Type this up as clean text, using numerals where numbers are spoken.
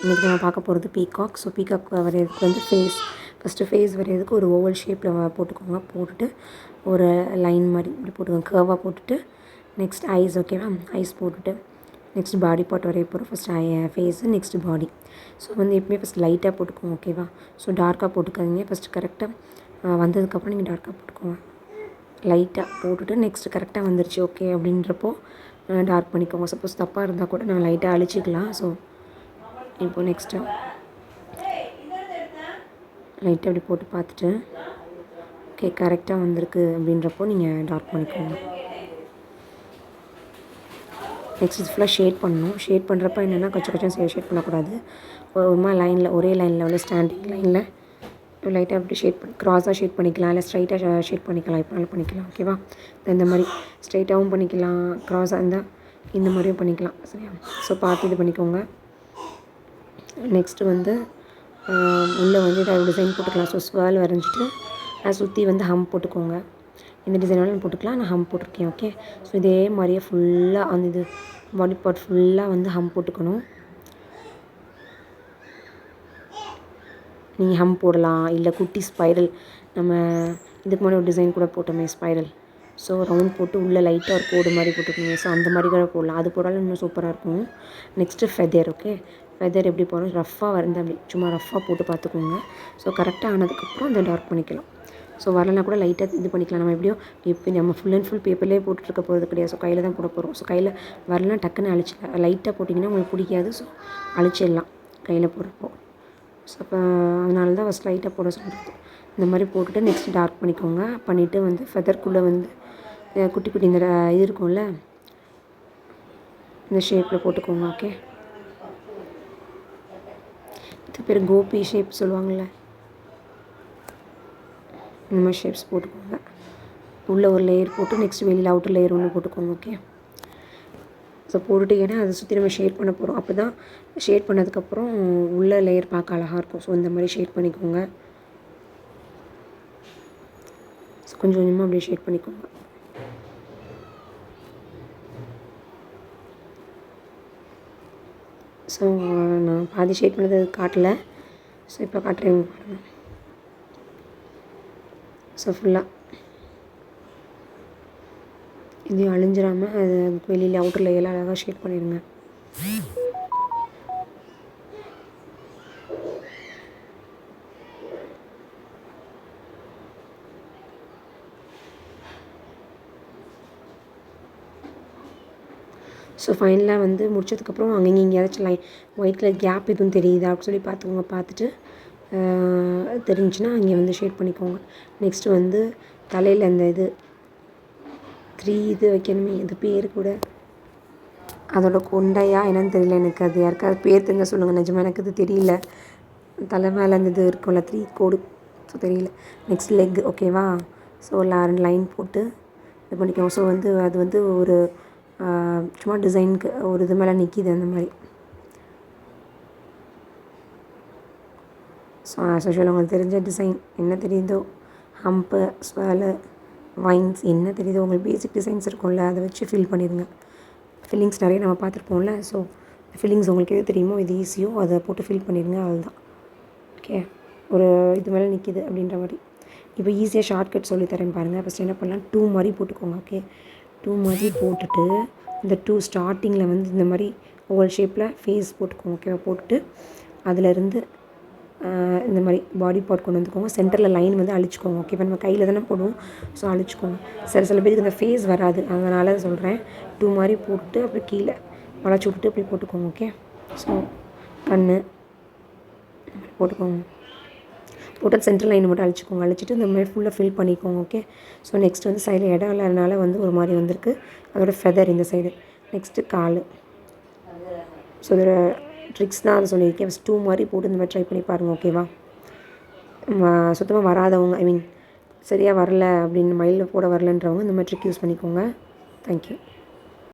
இன்றைக்கி நம்ம பார்க்க போகிறது பீகாக். ஸோ பீகாக் வரைகிறதுக்கு வந்து ஃபஸ்ட்டு ஃபேஸ் வரைகிறதுக்கு ஒரு ஓவல் ஷேப்பில் போட்டுக்கோங்க. போட்டுட்டு ஒரு லைன் மாதிரி இப்படி போட்டுக்கோங்க, கர்வாக போட்டுட்டு நெக்ஸ்ட் ஐஸ். ஓகேவா? ஐஸ் போட்டுட்டு நெக்ஸ்ட் பாடி பார்ட் வரைய போகிறோம். ஃபஸ்ட்டு ஃபேஸு, நெக்ஸ்ட்டு பாடி. ஸோ வந்து எப்பவுமே ஃபஸ்ட் லைட்டாக போட்டுக்கோங்க. ஓகேவா? ஸோ டார்க்காக போட்டுக்காதீங்க. ஃபஸ்ட்டு கரெக்டாக வந்ததுக்கப்புறம் நீங்கள் டார்க்காக போட்டுக்கோங்க. லைட்டாக போட்டுட்டு நெக்ஸ்ட்டு கரெக்டாக வந்துருச்சு ஓகே அப்படின்றப்போ டார்க் பண்ணிக்கோங்க. சப்போஸ் தப்பாக இருந்தால் கூட நான் லைட்டாக அழிச்சிக்கலாம். ஸோ இப்போ நெக்ஸ்ட்டு லைட்டாக அப்படி போட்டு பார்த்துட்டு ஓகே கரெக்டாக வந்திருக்கு அப்படின்றப்போ நீங்கள் டார்க் பண்ணிக்கோங்க. நெக்ஸ்ட் இது ஃபுல்லாக ஷேட் பண்ணணும். ஷேட் பண்ணுறப்ப என்னென்னா கொஞ்சம் ஷேட் பண்ணக்கூடாது. ஒரு லைனில் ஒரே லைனில் வந்து ஸ்டாண்டிங் லைனில் லைட்டாக அப்படி ஷேட் பண்ணி க்ராஸாக ஷேட் பண்ணிக்கலாம், இல்லை ஸ்ட்ரைட்டாக ஷேட் பண்ணிக்கலாம். எப்போனாலும் பண்ணிக்கலாம். ஓகேவா? இந்த மாதிரி ஸ்ட்ரைட்டாகவும் பண்ணிக்கலாம், க்ராஸாக இருந்தால் இந்த மாதிரியும் பண்ணிக்கலாம். சரியா? ஸோ பார்த்து இது பண்ணிக்கோங்க. நெக்ஸ்ட்டு வந்து உள்ளே வந்து ஏதாவது டிசைன் போட்டுக்கலாம். ஸோ ஸ்வேர்ல் வரைஞ்சிட்டு சுற்றி வந்து ஹம் போட்டுக்கோங்க. இந்த டிசைன் வேணாலும் போட்டுக்கலாம், நான் ஹம் போட்டிருக்கேன். ஓகே? ஸோ இதே மாதிரியே ஃபுல்லாக அந்த இது பாடி பார்ட் ஃபுல்லாக வந்து ஹம் போட்டுக்கணும். நீங்கள் ஹம் போடலாம், இல்லை குட்டி ஸ்பைரல் நம்ம இதுக்கு முன்னாடி ஒரு டிசைன் கூட போட்டோமே ஸ்பைரல். ஸோ ரவுண்ட் போட்டு உள்ளே லைட்டாக ஒரு கோடு மாதிரி போட்டுக்கோங்க. ஸோ அந்த மாதிரி கூட போடலாம். அது போடாலும் இன்னும் சூப்பராக இருக்கும். Next feather. ஓகே? ஃபெதர் எப்படி போடணும்? ரஃப்பாக வரைந்த அப்படி சும்மா ரஃப்பாக போட்டு பார்த்துக்கோங்க. ஸோ கரெக்டாக ஆனதுக்கப்புறம் அதை டார்க் பண்ணிக்கலாம். ஸோ வரலனா கூட லைட்டாக இது பண்ணிக்கலாம். நம்ம எப்படியோ இப்போ நம்ம ஃபுல் அண்ட் ஃபுல் பேப்பர்லேயே போட்டுருக்க போகிறது கிடையாது. ஸோ கையில் தான் போட போகிறோம். ஸோ கையில் வரலாம் டக்குன்னு அழிச்சிடலாம். லைட்டாக போட்டிங்கன்னா உங்களுக்கு பிடிக்காது. ஸோ அழிச்சிடலாம் கையில் போடுறப்போ. ஸோ அப்போ அதனால தான் ஃபஸ்ட் லைட்டாக போட சொல்கிறது. இந்த மாதிரி போட்டுட்டு நெக்ஸ்ட் டார்க் பண்ணிக்கோங்க. பண்ணிவிட்டு வந்து ஃபெதர்க்குள்ளே வந்து குட்டி குட்டி இந்த இது இருக்கும்ல, இந்த ஷேப்பில் போட்டுக்கோங்க. ஓகே? இது பேர் கோபி ஷேப் சொல்லுவாங்கள்ல, இந்த மாதிரி ஷேப்ஸ் போட்டுக்கோங்க. உள்ளே ஒரு லேயர் போட்டு நெக்ஸ்ட் வெளியில் அவுட்டர் லேயர் ஒன்று போட்டுக்கோங்க. ஓகே? ஸோ போட்டுட்டு ஏன்னா அதை சுற்றி நம்ம ஷேட் பண்ண போகிறோம். அப்போ தான் ஷேட் பண்ணதுக்கப்புறம் உள்ள லேயர் பார்க்க அழகாக இருக்கும். ஸோ இந்த மாதிரி ஷேட் பண்ணிக்கோங்க. ஸோ கொஞ்சம் கொஞ்சமாக அப்படியே ஷேட் பண்ணிக்கோங்க. ஸோ நான் பாதி ஷேட் பண்ணது காட்டலை. ஸோ இப்போ காட்டுறேன் பாருங்கள். ஸோ ஃபுல்லாக இதையும் அழிஞ்சிடாமல் அது வெளியில் அவுட்டர் லேயர்லாம் அழகாக ஷேட் பண்ணிடுங்க. ஸோ ஃபைனலாக வந்து முடிச்சதுக்கப்புறம் அங்கங்கே எங்கேயாச்சும் ஒயிட் கலர் கேப் எதுவும் தெரியுதா அப்படின்னு சொல்லி பார்த்துக்கோங்க. பார்த்துட்டு தெரிஞ்சுன்னா அங்கே வந்து ஷேட் பண்ணிக்கோங்க. நெக்ஸ்ட்டு வந்து தலையில் அந்த இது 3 இது வைக்கணுமே, இது பேர் கூட அதோட கொண்டையா என்னன்னு தெரியல எனக்கு. அது யாருக்காவது பேர் தெரிஞ்ச சொல்லுங்கள். நிஜமாக எனக்கு இது தெரியல. தலை மேலே அந்த இது இருக்கும்ல 3 கோடு. ஸோ தெரியல. Next leg. ஓகேவா? ஸோ 2 லைன் போட்டு இது பண்ணிக்கோங்க. ஸோ வந்து அது வந்து ஒரு சும்மா டிசைனுக்கு ஒரு இது மேலே நிற்கிது அந்த மாதிரி. ஸோ ஆஸ்யூஷுவல் உங்களுக்கு தெரிஞ்ச டிசைன் என்ன தெரியுதோ, ஹம்ப்பு, ஸ்வேலு, வைன்ஸ் என்ன தெரியுதோ உங்களுக்கு பேசிக் டிசைன்ஸ் இருக்கும்ல, அதை வச்சு ஃபில் பண்ணிடுங்க. ஃபில்லிங்ஸ் நிறைய நம்ம பார்த்துருப்போம்ல. ஸோ ஃபில்லிங்ஸ் உங்களுக்கு எது தெரியுமோ இது ஈஸியோ அதை போட்டு ஃபில் பண்ணிடுங்க. அதுதான். ஓகே? ஒரு இது மேலே நிற்கிது அப்படின்ற மாதிரி. இப்போ ஈஸியாக ஷார்ட்கட் சொல்லித்தரேன் பாருங்கள். ஃபஸ்ட் என்ன பண்ணலாம், 2 மாதிரி போட்டுக்கோங்க. ஓகே? 2 மாதிரி போட்டுட்டு இந்த 2 ஸ்டார்டிங்கில் வந்து இந்த மாதிரி ஓவல் ஷேப்பில் ஃபேஸ் போட்டுக்கோங்க. ஓகேவா? போட்டுட்டு அதிலேருந்து இந்த மாதிரி பாடி பார்ட் கொண்டு வந்துக்கோங்க. சென்டரில் லைன் வந்து அழிச்சிக்கோங்க. ஓகேவா? நம்ம கையில் தானே போடுவோம். ஸோ அழிச்சிக்கோங்க. சில பேருக்கு இந்த ஃபேஸ் வராது, அதனால் சொல்கிறேன். 2 மாதிரி போட்டு அப்படி கீழே வளைச்சி விட்டுட்டு அப்படி போட்டுக்கோங்க. ஓகே? ஸோ கண் போட்டுக்கோங்க. போட்டு சென்டர் லைன் மட்டும் அழிச்சிக்கோங்க. அழிச்சிட்டு இந்த மாதிரி ஃபுல்லாக ஃபில் பண்ணிக்கோங்க. ஓகே? ஸோ நெக்ஸ்ட் வந்து சைடில் இடம் இல்லாதனால வந்து ஒரு மாதிரி வந்திருக்கு. அதோட ஃபெதர் இந்த சைடு. Next call. ஸோ இதோட ட்ரிக்ஸ் தான் அதை சொல்லியிருக்கேன். ஃபஸ்ட் 2 மாதிரி போட்டு இந்த மாதிரி ட்ரை பண்ணி பாருங்கள். ஓகேவா? சுத்தமாக வராதவங்க, ஐ மீன் சரியாக வரல அப்படின்னு மயிலில் போட வரலன்றவங்க இந்த மாதிரி ட்ரிக் யூஸ் பண்ணிக்கோங்க. தேங்க்யூ.